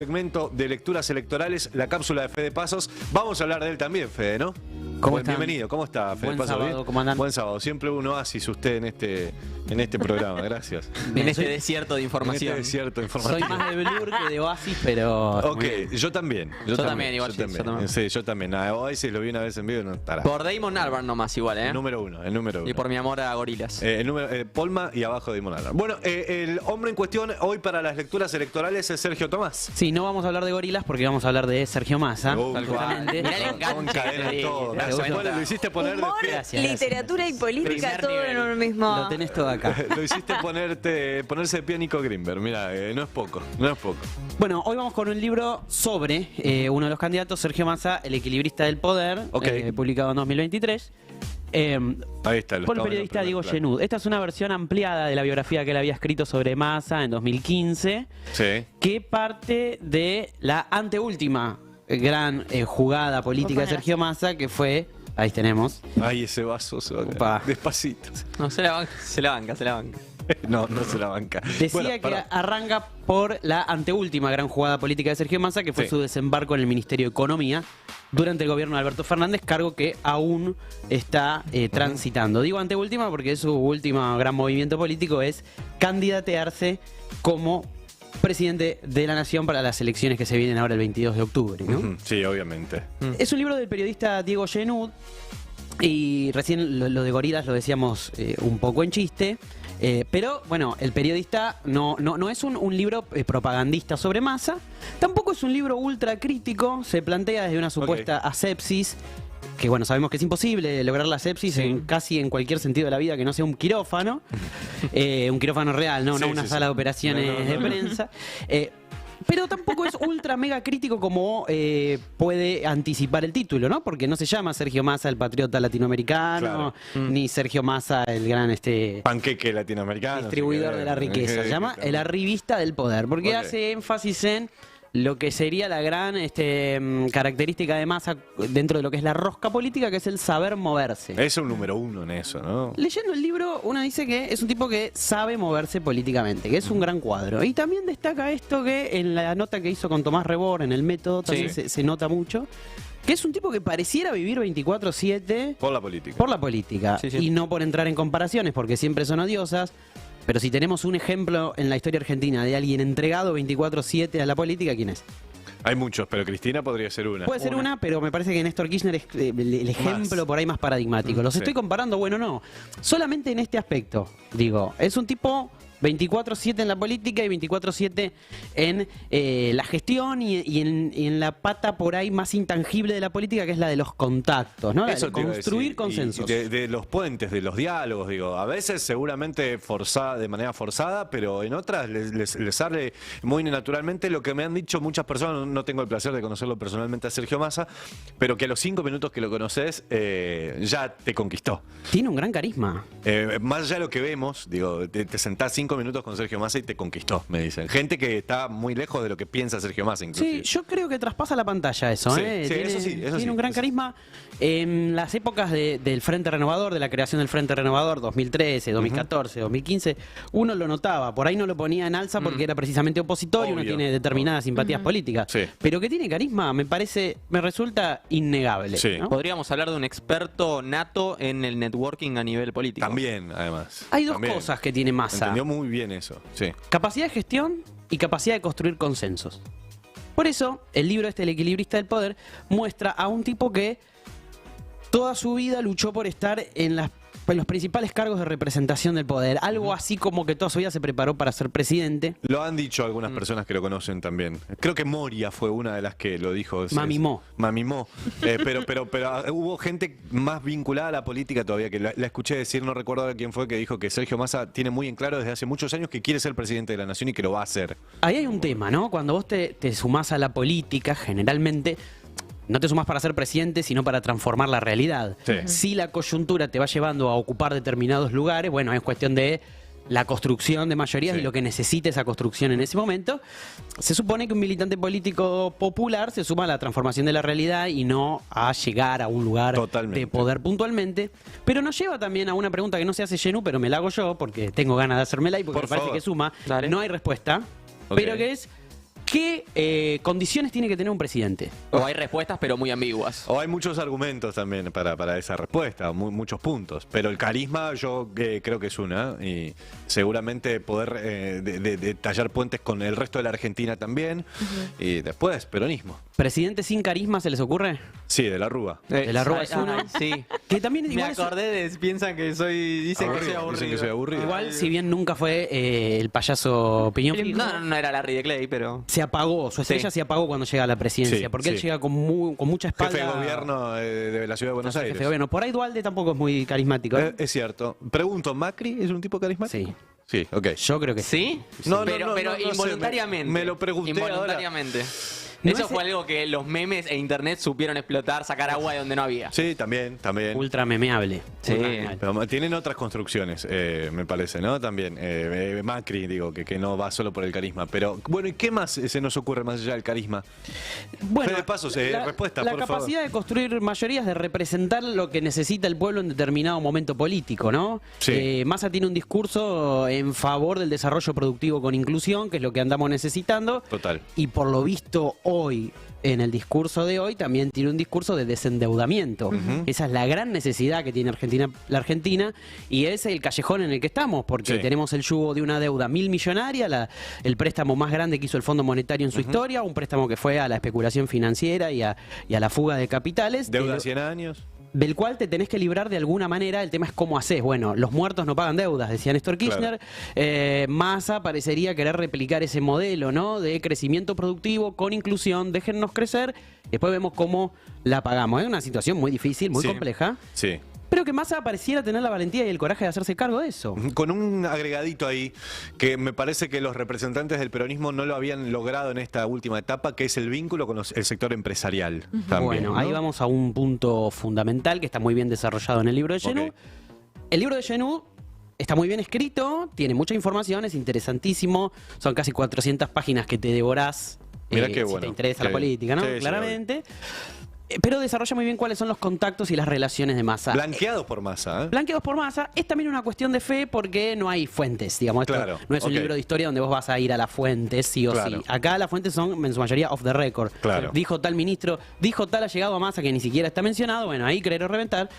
Segmento de lecturas electorales, la cápsula de Fede Pasos. Vamos a hablar de él también, Fede, ¿no? ¿Cómo están? Bienvenido, ¿cómo está, Fede Buen Pasos? sábado, ¿Bien? ¿cómo andan? Buen sábado, siempre un oasis usted en este programa, gracias. En este desierto de información. En este desierto de información. Soy más de Blur que de Oasis, pero... Ok, yo también. Yo también, igual, sí, yo también. Sí, yo también. A Oasis lo vi una vez en vivo y no estará. Por Damon Albarn nomás igual, ¿eh? El número uno. Y por mi amor a gorilas. Polma y abajo de Monalbar. Bueno, el hombre en cuestión hoy para las lecturas electorales es Sergio Tomás. Sí, no vamos a hablar de gorilas porque vamos a hablar de Sergio Massa. Tal cual. Mirá el enganche que te di. Lo hiciste poner Humor, Gracias. literatura y política, Primer todo nivel. en uno mismo. Lo tenés todo acá. Lo hiciste ponerse de pie a Nico Greenberg. Mira, no es poco, no es poco. Bueno, hoy vamos con un libro sobre uno de los candidatos, Sergio Massa, el equilibrista del poder, Ok. publicado en 2023. Ahí está. Por el periodista Diego Genud. Esta es una versión ampliada de la biografía que él había escrito sobre Massa en 2015, Sí. que parte de la anteúltima gran jugada política de Sergio Massa, que fue... Ahí tenemos. Ay, ese vaso se va a caer. Upa. Despacito. No, se la banca. No se la banca. Decía Bueno, que pará. arranca por la anteúltima gran jugada política de Sergio Massa, que fue Sí. su desembarco en el Ministerio de Economía durante el gobierno de Alberto Fernández, cargo que aún está transitando. Digo anteúltima porque su último gran movimiento político es candidatearse como presidente de la Nación para las elecciones que se vienen ahora el 22 de octubre, ¿no? Ujú, sí, obviamente. Es un libro del periodista Diego Genud. Y recién lo de gorilas lo decíamos un poco en chiste. Pero bueno, el periodista no es un libro propagandista sobre Massa. Tampoco es un libro ultra crítico. Se plantea desde una supuesta asepsis. Que bueno, sabemos que es imposible lograr la asepsis casi en cualquier sentido de la vida que no sea un quirófano. Un quirófano real, no Sí, una sí, sala sí. de operaciones No. de prensa. Pero tampoco es ultra mega crítico como puede anticipar el título, ¿no? Porque no se llama Sergio Massa el patriota latinoamericano, ni Sergio Massa el gran Panqueque latinoamericano. distribuidor de la riqueza. Se llama el arribista del poder, porque Ok. hace énfasis en lo que sería la gran característica de Massa dentro de lo que es la rosca política, que es el saber moverse. Es un número uno en eso, ¿no? Leyendo el libro, uno dice que es un tipo que sabe moverse políticamente, que es un gran cuadro. Y también destaca esto que en la nota que hizo con Tomás Rebord en El Método también Sí. se nota mucho, que es un tipo que pareciera vivir 24/7 Por la política. por la política. Sí, sí. Y no por entrar en comparaciones, porque siempre son odiosas. Pero si tenemos un ejemplo en la historia argentina de alguien entregado 24/7 a la política, ¿quién es? Hay muchos, pero Cristina podría ser una. Puede ser una, pero me parece que Néstor Kirchner es el ejemplo por ahí más paradigmático. Los Sí. estoy comparando, bueno, no. Solamente en este aspecto, digo, es un tipo 24/7 en la política y 24/7 en la gestión y en la pata por ahí más intangible de la política, que es la de los contactos, ¿no? La de Eso te iba a construir decir. consensos. Y de los puentes, de los diálogos, digo. A veces seguramente de manera forzada, pero en otras les sale muy naturalmente lo que me han dicho muchas personas. No tengo el placer de conocerlo personalmente a Sergio Massa, pero que a los 5 minutos que lo conoces ya te conquistó. Tiene un gran carisma. Más allá de lo que vemos, digo, te sentás 5 minutos con Sergio Massa y te conquistó, me dicen. Gente que está muy lejos de lo que piensa Sergio Massa, inclusive. Sí, yo creo que traspasa la pantalla eso, Sí, ¿eh? sí, Tiene, eso sí, eso tiene sí, un gran eso carisma. En las épocas del Frente Renovador, de la creación del Frente Renovador, 2013, 2014, 2015, uno lo notaba. Por ahí no lo ponía en alza porque era precisamente opositor y uno Obvio. tiene determinadas simpatías políticas. Sí. Pero que tiene carisma, me resulta innegable. Sí. ¿no? Podríamos hablar de un experto nato en el networking a nivel político. También, además. Hay dos También. cosas que tiene Massa. Entendió muy bien eso, sí. Capacidad de gestión y capacidad de construir consensos. Por eso, el libro El equilibrista del poder muestra a un tipo que toda su vida luchó por estar en los principales cargos de representación del poder. Algo así como que toda su vida se preparó para ser presidente. Lo han dicho algunas personas que lo conocen también. Creo que Moria fue una de las que lo dijo. Mami Mo. Mami Mo. Pero hubo gente más vinculada a la política todavía, que la escuché decir, no recuerdo ahora quién fue, que dijo que Sergio Massa tiene muy en claro desde hace muchos años que quiere ser presidente de la nación y que lo va a hacer. Ahí hay un tema, ¿no? Cuando vos te sumás a la política, generalmente no te sumás para ser presidente, sino para transformar la realidad. Sí. Si la coyuntura te va llevando a ocupar determinados lugares, bueno, es cuestión de la construcción de mayorías Sí. y lo que necesite esa construcción en ese momento. Se supone que un militante político popular se suma a la transformación de la realidad y no a llegar a un lugar Totalmente. de poder puntualmente. Pero nos lleva también a una pregunta que no se hace Genú, pero me la hago yo porque tengo ganas de hacérmela y porque Por me parece favor. que suma. Dale. No hay respuesta, Ok. pero que es... ¿qué condiciones tiene que tener un presidente? O hay respuestas, pero muy ambiguas. O hay muchos argumentos también para esa respuesta, muchos puntos. Pero el carisma yo creo que es una. Y seguramente poder de tallar puentes con el resto de la Argentina también. Y después, peronismo. ¿Presidente sin carisma se les ocurre? Sí, de la Rúa. De la Rúa es uno. Sí. Que también Me igual, acordé de... Piensan que soy... Dicen que soy aburrido. Dicen que soy aburrido. igual, si bien nunca fue el payaso piñón fijo, No era Larry de Clay, pero... se apagó, su estrella se apagó cuando llega a la presidencia, Sí, porque él sí. llega con mucha espalda. Jefe de gobierno de la ciudad de Buenos Aires. Jefe de gobierno. Por ahí Dualde tampoco es muy carismático. Es cierto. Pregunto, ¿Macri es un tipo carismático? Sí. Sí, ok. Yo creo que sí. ¿Sí? No, no, pero no, pero no sé, involuntariamente. me lo pregunté Involuntariamente. No Eso es- fue algo que los memes e internet supieron explotar, sacar agua de donde no había. Sí, también. Ultra memeable. Sí. Ultra memeable. Pero tienen otras construcciones, me parece, ¿no? También. Macri, digo, que no va solo por el carisma. Pero, bueno, ¿y qué más se nos ocurre más allá del carisma? Bueno, Fede Pasos, respuesta, la por capacidad de construir mayorías, de representar lo que necesita el pueblo en determinado momento político, ¿no? Sí. Massa tiene un discurso en favor del desarrollo productivo con inclusión, que es lo que andamos necesitando. Total. Y por lo visto hoy, en el discurso de hoy, también tiene un discurso de desendeudamiento. Esa es la gran necesidad que tiene la Argentina, y es el callejón en el que estamos, porque Sí. tenemos el yugo de una deuda millonaria, el préstamo más grande que hizo el Fondo Monetario en su historia, un préstamo que fue a la especulación financiera y a la fuga de capitales. Deuda de 100 años. del cual te tenés que librar de alguna manera. El tema es cómo haces. Bueno, los muertos no pagan deudas, decía Néstor Kirchner. Massa parecería querer replicar ese modelo, ¿no? De crecimiento productivo con inclusión, déjennos crecer, después vemos cómo la pagamos. Es una situación muy difícil, muy Sí. compleja, Sí. pero que Massa pareciera tener la valentía y el coraje de hacerse cargo de eso. Con un agregadito ahí, que me parece que los representantes del peronismo no lo habían logrado en esta última etapa, que es el vínculo con el sector empresarial. También, Bueno, ¿no? ahí vamos a un punto fundamental que está muy bien desarrollado en el libro de Genou. Ok. El libro de Genou está muy bien escrito, tiene mucha información, es interesantísimo. Son casi 400 páginas que te devorás Mirá qué si bueno. te interesa la Sí. política, ¿no? Sí, sí, Claramente. Pero desarrolla muy bien cuáles son los contactos y las relaciones de Massa. Blanqueados por Massa, ¿eh? Blanqueados por Massa es también una cuestión de fe porque no hay fuentes, digamos. Esto Claro, no es un ok. libro de historia donde vos vas a ir a las fuentes, sí o Claro. sí. Acá las fuentes son en su mayoría off the record. Claro. Dijo tal ministro, dijo tal allegado a Massa que ni siquiera está mencionado. Bueno, ahí creer o reventar.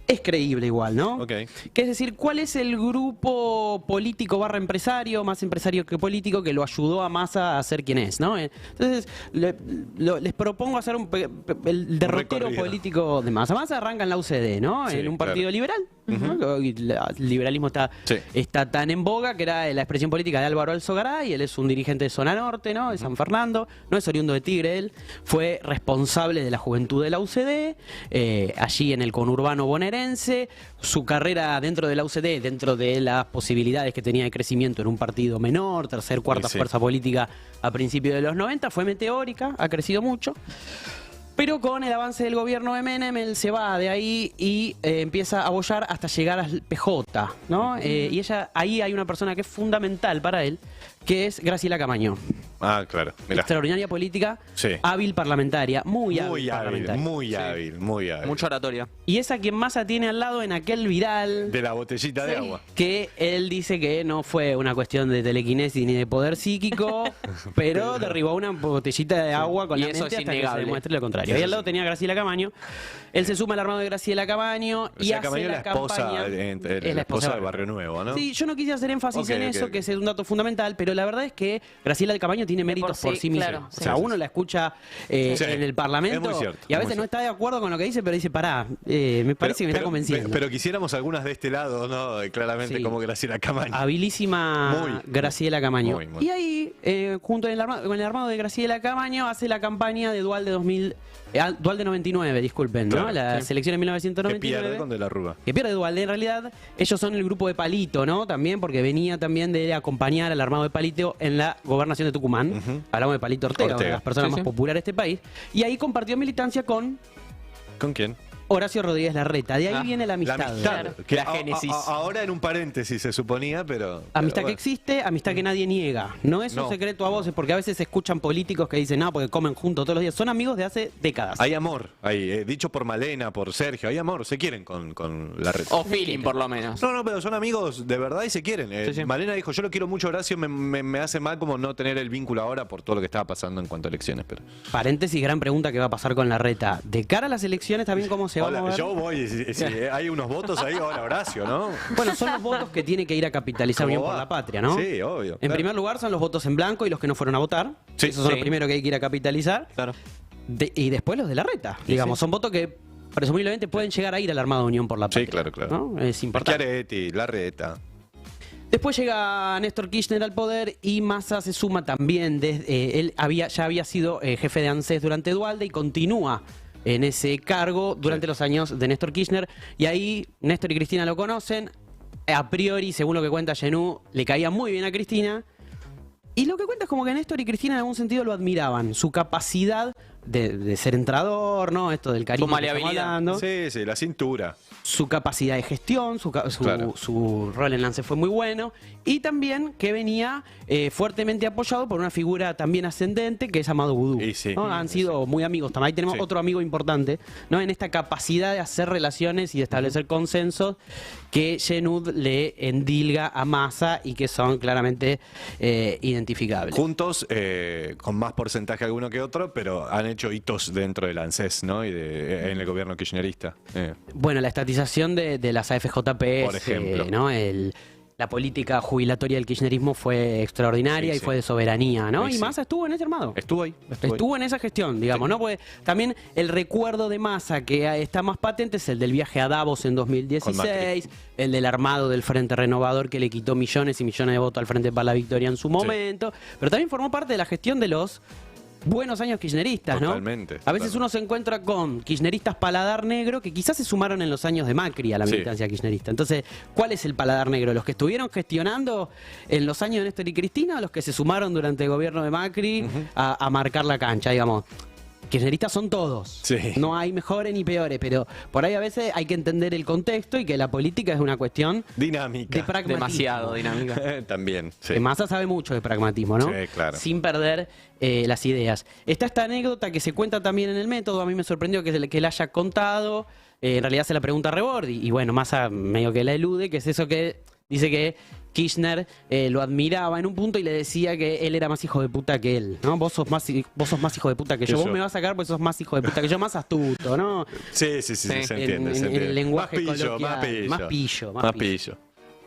Es creíble igual, ¿no? Ok. Que es decir, ¿cuál es el grupo político / empresario, más empresario que político, que lo ayudó a Massa a ser quien es, ¿no? Entonces, les propongo hacer el derrotero recorrido. político de Massa. Massa arranca en la UCD, ¿no? Sí, En un partido claro. liberal. ¿no? Hoy el liberalismo Sí. está tan en boga, que era la expresión política de Álvaro Alzogaray. Él es un dirigente de Zona Norte, ¿no? De San Fernando. No es oriundo de Tigre, él fue responsable de la juventud de la UCD, allí en el conurbano bonaerense. Su carrera dentro de la UCD, dentro de las posibilidades que tenía de crecimiento en un partido menor, cuarta Sí. fuerza política a principios de los 90, fue meteórica, ha crecido mucho. Pero con el avance del gobierno de Menem, él se va de ahí y empieza a bollar hasta llegar al PJ, ¿no? Y ahí hay una persona que es fundamental para él, que es Graciela Camaño. Ah, claro. Mirá. Extraordinaria política, Sí. hábil parlamentaria, muy hábil Muy hábil, parlamentaria. muy hábil, muy hábil. Mucha oratoria. Y es a quien Massa tiene al lado en aquel viral De la botellita de agua. que él dice que no fue una cuestión de telequinesis ni de poder psíquico, pero derribó una botellita de agua con Y la eso mente es hasta que se innegable. demuestre lo contrario. Y al lado tenía a Graciela Camaño. Él se suma al armado de Graciela Camaño y Graciela hace Camaño, la campaña. es la esposa de Barrio Nuevo, ¿no? Sí, yo no quise hacer énfasis Ok, en ok, eso, ok. que ese es un dato fundamental, pero la verdad es que Graciela del Camaño tiene méritos por sí misma. claro, O sea, sí. uno la escucha Sí. en el Parlamento Es muy cierto, y a es veces muy no está de acuerdo con lo que dice, pero dice, pará, me parece que me está convenciendo. Pero quisiéramos algunas de este lado, ¿no? Claramente Sí. como Graciela Camaño. Habilísima Muy, Graciela Camaño. muy, muy. Y ahí, junto con el armado de Graciela Camaño, hace la campaña de Dualde 99, disculpen, ¿no? Claro, La sí. selección en Que 1999. pierde con De la Rúa. Que pierde Dualde, en realidad, ellos son el grupo de Palito, ¿no? También, porque venía también de acompañar al armado de Palito en la gobernación de Tucumán. Hablamos de Palito Ortega, una de las personas Sí, más sí. populares de este país. Y ahí compartió militancia con ¿Con quién? Horacio Rodríguez Larreta. De ahí Ah, viene la La amistad. amistad. Claro. Que La génesis. ahora en un paréntesis se suponía, pero... Amistad que bueno. existe, amistad que nadie niega. No es un No. secreto a voces, porque a veces se escuchan políticos que dicen, no, porque comen juntos todos los días. Son amigos de hace décadas. Hay amor, dicho por Malena, por Sergio, hay amor, se quieren con Larreta. O feeling, por lo menos. No, pero son amigos de verdad y se quieren. Sí, sí. Malena dijo, yo lo quiero mucho, Horacio, me hace mal como no tener el vínculo ahora por todo lo que estaba pasando en cuanto a elecciones. Pero... Paréntesis, gran pregunta que va a pasar con Larreta. De cara a las elecciones también, ¿cómo se va a Hola, mover? yo voy, si hay unos votos ahí, hola Horacio, ¿no? Bueno, son los votos que tiene que ir a capitalizar Unión ¿Cómo por va? la Patria, ¿no? Sí, obvio. En claro. primer lugar son los votos en blanco y los que no fueron a votar. Sí. Esos son Sí. los primeros que hay que ir a capitalizar. Claro. Y después los de Larreta. Digamos, son votos que presumiblemente pueden llegar a ir al armado de Unión por la Patria. Sí, claro, claro. ¿no? Es importante. Schiaretti, Larreta. Después llega Néstor Kirchner al poder y Massa se suma también. Él ya había sido jefe de ANSES durante Dualde y continúa en ese cargo durante los años de Néstor Kirchner. Y ahí Néstor y Cristina lo conocen. A priori, según lo que cuenta Genú, le caía muy bien a Cristina. Y lo que cuenta es como que Néstor y Cristina en algún sentido lo admiraban. Su capacidad de ser entrador, ¿no? Esto del carisma que estamos maleabilidad. hablando. Sí, sí, la cintura. Su capacidad de gestión, Claro. su rol en Lance fue muy bueno. Y también que venía fuertemente apoyado por una figura también ascendente que es Amado Vudú. Y sí. ¿no? Han sido muy amigos también. Ahí tenemos Sí. otro amigo importante, ¿no? En esta capacidad de hacer relaciones y de establecer consensos que Genud le endilga a Massa y que son claramente identificables. Juntos, con más porcentaje alguno que otro, pero han hecho hitos dentro del ANSES, ¿no? Y en el gobierno kirchnerista. Bueno, la estatización de las AFJP, Por ejemplo. ¿no? La política jubilatoria del kirchnerismo fue extraordinaria Sí, y sí. fue de soberanía, ¿no? Sí, Y sí. Massa estuvo en ese armado. Estuvo ahí. Estuvo en esa gestión, digamos, ¿no? Porque también el recuerdo de Massa que está más patente es el del viaje a Davos en 2016, el del armado del Frente Renovador que le quitó millones y millones de votos al Frente para la Victoria en su momento, pero también formó parte de la gestión de los buenos años kirchneristas, ¿no? Totalmente, A veces totalmente. uno se encuentra con kirchneristas paladar negro que quizás se sumaron en los años de Macri a la Sí. militancia kirchnerista. Entonces, ¿cuál es el paladar negro? ¿Los que estuvieron gestionando en los años de Néstor y Cristina o los que se sumaron durante el gobierno de Macri a marcar la cancha, digamos? Kirchneristas son todos. Sí. No hay mejores ni peores, pero por ahí a veces hay que entender el contexto y que la política es una cuestión Dinámica. de pragmatismo. Demasiado dinámica. También, sí. Que Massa sabe mucho de pragmatismo, ¿no? Sí, claro. Sin perder las ideas. Está esta anécdota que se cuenta también en el método. A mí me sorprendió que él haya contado. En realidad se la pregunta a Rebord y bueno, Massa medio que la elude, que es eso que dice que Kirchner lo admiraba en un punto y le decía que él era más hijo de puta que él, ¿no? Vos sos más hijo de puta que yo. Vos me vas a sacar porque sos más hijo de puta que yo, más astuto, ¿no? Sí, se Sí. entiende, se En entiende. el lenguaje más pillo, coloquial. Más pillo. Más pillo.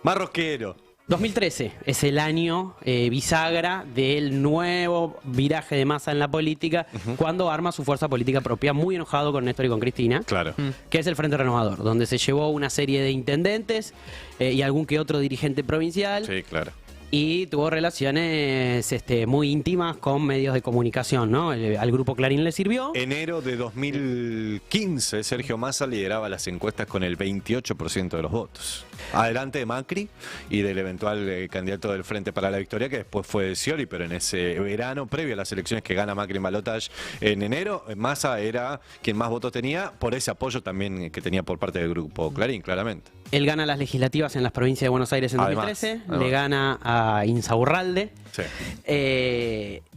Más rosquero. 2013 es el año bisagra del nuevo viraje de Massa en la política, cuando arma su fuerza política propia, muy enojado con Néstor y con Cristina, Claro. que es el Frente Renovador, donde se llevó una serie de intendentes y algún que otro dirigente provincial, Sí, claro. y tuvo relaciones muy íntimas con medios de comunicación, ¿no? Al grupo Clarín le sirvió. Enero de 2015, Sergio Massa lideraba las encuestas con el 28% de los votos. Adelante de Macri y del eventual candidato del Frente para la Victoria, que después fue de Scioli, pero en ese verano, previo a las elecciones que gana Macri en balotaje en enero, Massa era quien más votos tenía, por ese apoyo también que tenía por parte del grupo Clarín, claramente. Él gana las legislativas en las provincias de Buenos Aires en Además, 2013, además. le gana a Insaurralde. Sí.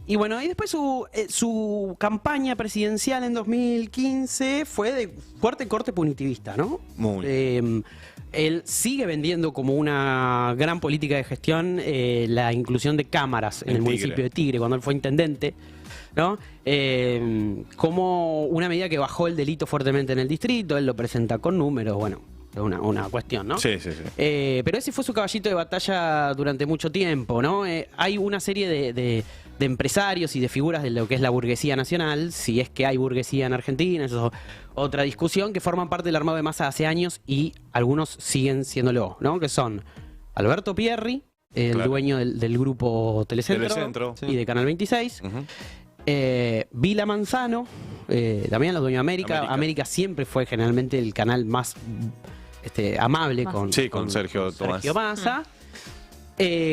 Y bueno, y después su campaña presidencial en 2015 fue de fuerte corte punitivista, ¿no? Muy. Él sigue vendiendo como una gran política de gestión la inclusión de cámaras en En el Tigre. municipio de Tigre, cuando él fue intendente, ¿no? Como una medida que bajó el delito fuertemente en el distrito, él lo presenta con números, bueno, es una cuestión, ¿no? Sí, sí, sí. Pero ese fue su caballito de batalla durante mucho tiempo, ¿no? Hay una serie de empresarios y de figuras de lo que es la burguesía nacional, si es que hay burguesía en Argentina, eso es otra discusión, que forman parte del armado de Massa hace años y algunos siguen siéndolo, ¿no? Que son Alberto Pierri, el Claro. dueño del grupo Telecentro, Telecentro, y de Canal 26. Ujú. Vila Manzano, también los dueños de América. América. Siempre fue generalmente el canal más amable Más. con, Sí, con Sergio Tomás. Sergio Massa.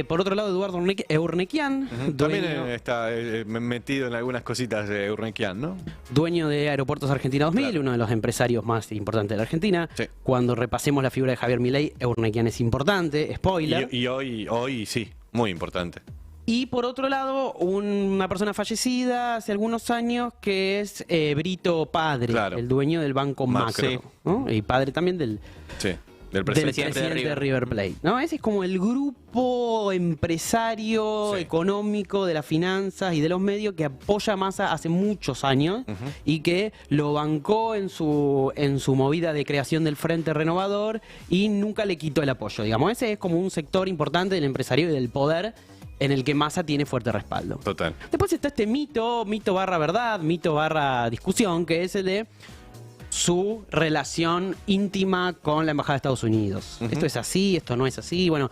Por otro lado, Eduardo Eurnequian, También dueño, está metido en algunas cositas de Urnequian, ¿no? dueño de Aeropuertos Argentina 2000, Claro. uno de los empresarios más importantes de la Argentina. Sí. Cuando repasemos la figura de Javier Milei, Eurnequian es importante, spoiler. Y hoy sí, muy importante. Y por otro lado, una persona fallecida hace algunos años que es Brito Padre, Claro. el dueño del Banco Macro, Sí. ¿no? Y padre también del Sí, del del presidente. presidente de River Plate, ¿no? Ese es como el grupo empresario, Sí. económico, de las finanzas y de los medios que apoya a Massa hace muchos años y que lo bancó en su movida de creación del Frente Renovador y nunca le quitó el apoyo, digamos. Ese es como un sector importante del empresario y del poder en el que Massa tiene fuerte respaldo. Total. Después está este mito barra verdad, mito barra discusión, que es el de su relación íntima con la Embajada de Estados Unidos. Esto es así, esto no es así. Bueno,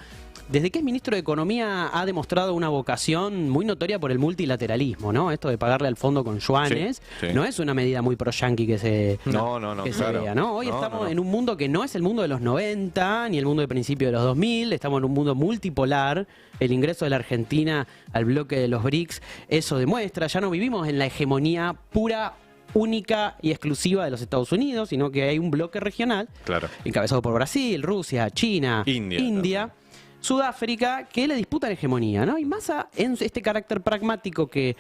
desde que es ministro de Economía ha demostrado una vocación muy notoria por el multilateralismo, ¿no? Esto de pagarle al fondo con yuanes Sí, sí. no es una medida muy pro-yanqui que se... No, que se claro. vea, ¿no? Hoy No, estamos no. en un mundo que no es el mundo de los 90, ni el mundo de principios de los 2000, estamos en un mundo multipolar. El ingreso de la Argentina al bloque de los BRICS, eso demuestra, ya no vivimos en la hegemonía pura, única y exclusiva de los Estados Unidos, sino que hay un bloque regional, Claro. encabezado por Brasil, Rusia, China, India. Sudáfrica, que le disputan hegemonía, ¿no? Y Massa, en este carácter pragmático que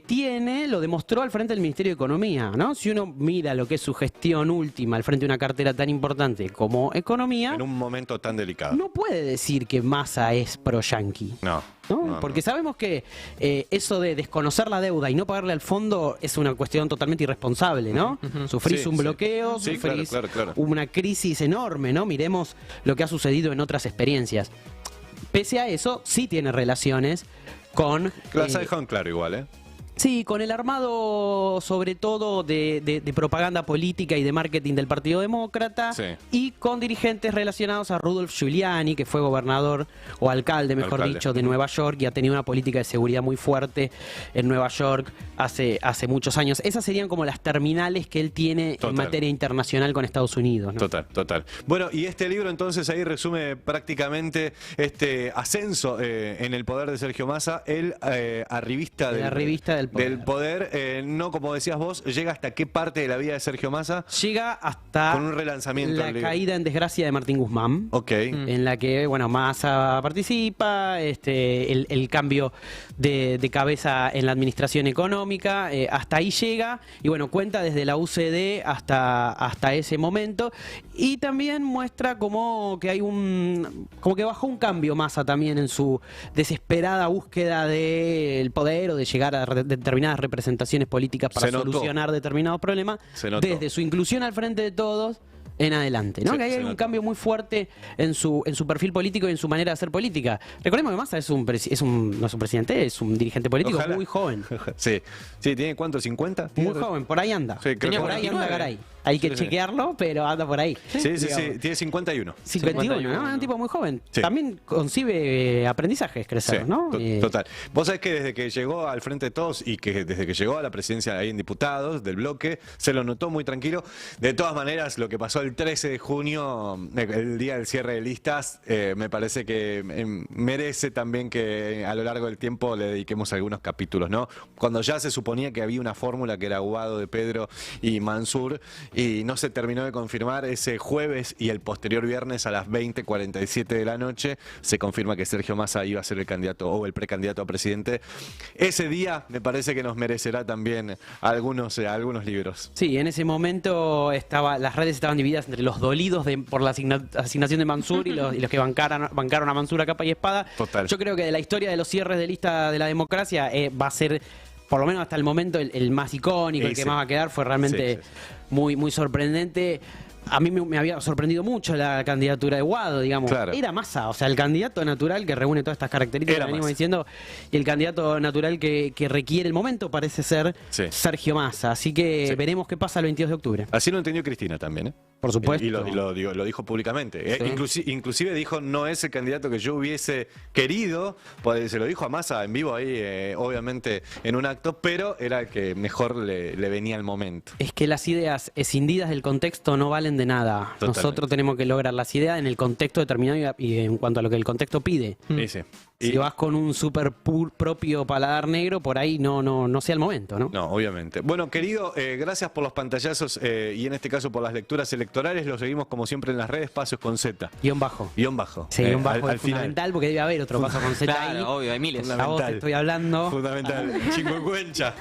tiene, lo demostró al frente del Ministerio de Economía, ¿no? Si uno mira lo que es su gestión última al frente de una cartera tan importante como Economía, En un momento tan delicado. no puede decir que Massa es pro-yanqui. No. ¿No? no, Porque no. sabemos que eso de desconocer la deuda y no pagarle al fondo es una cuestión totalmente irresponsable, ¿no? Sufrís Sí, un sí. bloqueo, Sí, sufrís claro. una crisis enorme, ¿no? Miremos lo que ha sucedido en otras experiencias. Pese a eso, sí tiene relaciones con... Las ha eh, dejado en claro igual, ¿eh? Sí, con el armado sobre todo de propaganda política y de marketing del Partido Demócrata Sí. y con dirigentes relacionados a Rudolf Giuliani, que fue gobernador o alcalde, mejor Alcalde. dicho, de Nueva York y ha tenido una política de seguridad muy fuerte en Nueva York hace muchos años. Esas serían como las terminales que él tiene Total. en materia internacional con Estados Unidos, ¿no? Total. Bueno, y este libro entonces ahí resume prácticamente este ascenso en el poder de Sergio Massa, el arribista De la revista del poder. no, como decías vos, llega hasta qué parte de la vida de Sergio Massa Llega hasta con un relanzamiento la del libro. caída en desgracia de Martín Guzmán. Ok. En la que, bueno, Massa participa, el cambio de cabeza en la administración económica, hasta ahí llega, y bueno, cuenta desde la UCD hasta ese momento, y también muestra como que como que bajó un cambio Massa también en su desesperada búsqueda del poder o de llegar a determinadas representaciones políticas para Se notó. solucionar determinados problemas, Se notó. desde su inclusión al frente de todos en adelante, ¿no? Sí, que ahí se hay un notó. cambio muy fuerte en su perfil político y en su manera de hacer política. Recordemos que Massa no es un presidente, es un dirigente político Ojalá. muy joven. Sí, ¿tiene cuánto? ¿50? Muy joven, por ahí anda. Sí, creo por que ahí 49. anda Garay. Hay que Sí, sí. chequearlo, pero anda por ahí. Sí, Digamos. tiene 51. 51, ¿no? Es un tipo muy joven. Sí. También concibe aprendizajes crecer, Sí, ¿no? Total. Vos sabés que desde que llegó al Frente de Todos y que desde que llegó a la presidencia ahí en diputados del bloque, se lo notó muy tranquilo. De todas maneras, lo que pasó el 13 de junio, el día del cierre de listas, me parece que merece también que a lo largo del tiempo le dediquemos algunos capítulos, ¿no? Cuando ya se suponía que había una fórmula que era Guado de Pedro y Mansur y no se terminó de confirmar ese jueves y el posterior viernes a las 20:47 de la noche, se confirma que Sergio Massa iba a ser el candidato o el precandidato a presidente. Ese día me parece que nos merecerá también algunos libros. Sí, en ese momento las redes estaban divididas entre los dolidos por la asignación de Mansur y los que bancaron a Mansur a capa y espada. Total. Yo creo que de la historia de los cierres de lista de la democracia va a ser, por lo menos hasta el momento, el más icónico, el que Sí. más va a quedar. Fue realmente Sí. muy, muy sorprendente. A mí me había sorprendido mucho la candidatura de Guado, digamos. Claro. Era Massa, o sea, el candidato natural que reúne todas estas características Era que venimos Massa. diciendo, y el candidato natural que requiere el momento parece ser Sí. Sergio Massa. Así que Sí. veremos qué pasa el 22 de octubre. Así lo entendió Cristina también, ¿eh? Por supuesto. Y lo dijo públicamente. Sí. Inclusive dijo, no es el candidato que yo hubiese querido, pues se lo dijo a Massa en vivo ahí, obviamente en un acto, pero era el que mejor le venía al momento. Es que las ideas escindidas del contexto no valen dependen de nada. Totalmente. Nosotros tenemos que lograr las ideas en el contexto determinado y en cuanto a lo que el contexto pide. Sí, sí. Si vas con un super propio paladar negro, por ahí no sea el momento, ¿no? No, obviamente. Bueno, querido, gracias por los pantallazos y en este caso por las lecturas electorales. Lo seguimos como siempre en las redes, Pasos con Z. Guión bajo. Guión bajo. Sí, guión bajo al es final. fundamental porque debe haber otro paso con Z ahí. Claro, obvio, hay miles. A vos te estoy hablando. Fundamental. Chikungunya.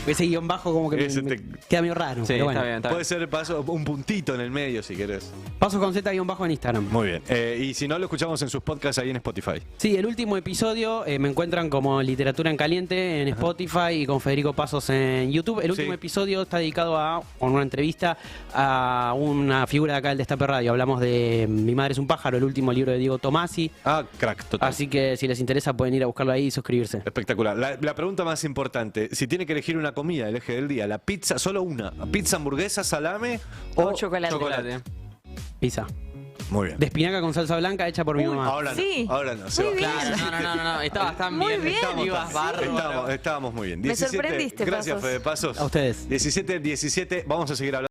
Ese guión bajo como que Ese me te- queda medio raro. Sí, pero bueno. está bien, está bien. Puede ser paso, un puntito en el medio si querés. Paso con Z guión bajo en Instagram. Muy bien. Y si no, lo escuchamos en sus podcasts ahí en Spotify. Sí, el último episodio me encuentran como Literatura en Caliente en Spotify y con Federico Pasos en YouTube. El último Sí. episodio está dedicado con una entrevista a una figura de acá del Destape Radio. Hablamos de Mi madre es un pájaro, el último libro de Diego Tomasi. Ah, crack, total. Así que si les interesa pueden ir a buscarlo ahí y suscribirse. Espectacular. La pregunta más importante, si tiene que elegir una comida, el eje del día, la pizza, solo una, pizza, hamburguesa, salame O chocolate. Chocolate. Pizza. Muy bien. De espinaca con salsa blanca hecha por mi mamá. Ahora Sí. no, ahora no. Seba. Muy bien. Claro, no, estabas tan Muy bien. bien. Ibas bárbaro. Estábamos muy bien. Me sorprendiste, Gracias, Pasos. Fede Pasos. A ustedes. 17, vamos a seguir hablando.